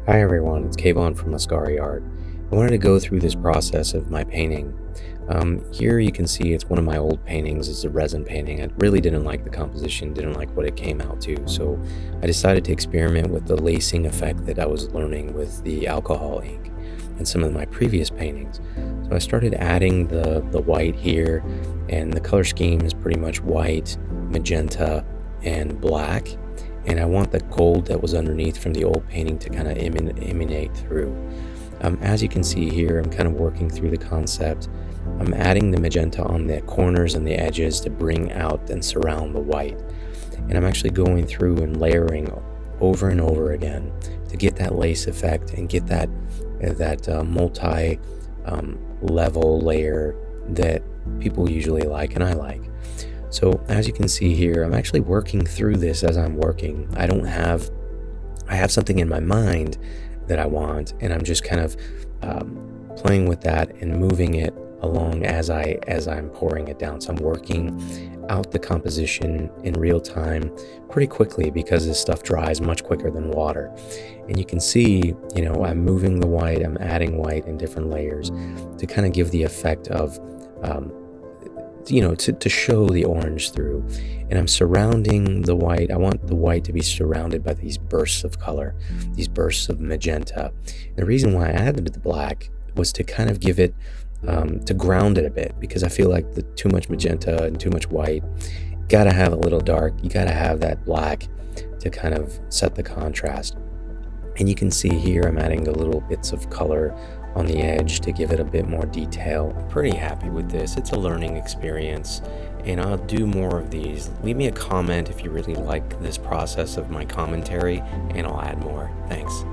Hi everyone, it's Kayvon from Mascari Art. I wanted to go through this process of my painting. Here you can see it's one of my old paintings. It's a resin painting. I really didn't like the composition, didn't like what it came out to, so I decided to experiment with the lacing effect that I was learning with the alcohol ink and some of my previous paintings. So I started adding the white here, and the color scheme is pretty much white, magenta, and black. And I want the gold that was underneath from the old painting to kind of emanate through. As you can see here, I'm kind of working through the concept. I'm adding the magenta on the corners and the edges to bring out and surround the white. And I'm actually going through and layering over and over again to get that lace effect and get that multi level layer that people usually like and I like. So as you can see here, I'm actually working through this as I'm working. I have something in my mind that I want, and I'm just kind of playing with that and moving it along as I'm pouring it down. So I'm working out the composition in real time pretty quickly because this stuff dries much quicker than water. And you can see, I'm moving the white, I'm adding white in different layers to kind of give the effect of to show the orange through. And I'm surrounding the white. I want the white to be surrounded by these bursts of color, these bursts of magenta. And the reason why I added the black was to kind of give it to ground it a bit, because I feel like the too much magenta and too much white, gotta have a little dark, you gotta have that black to kind of set the contrast. And you can see here I'm adding the little bits of color on the edge to give it a bit more detail. I'm pretty happy with this. It's a learning experience, and I'll do more of these. Leave me a comment if you really like this process of my commentary, and I'll add more. Thanks.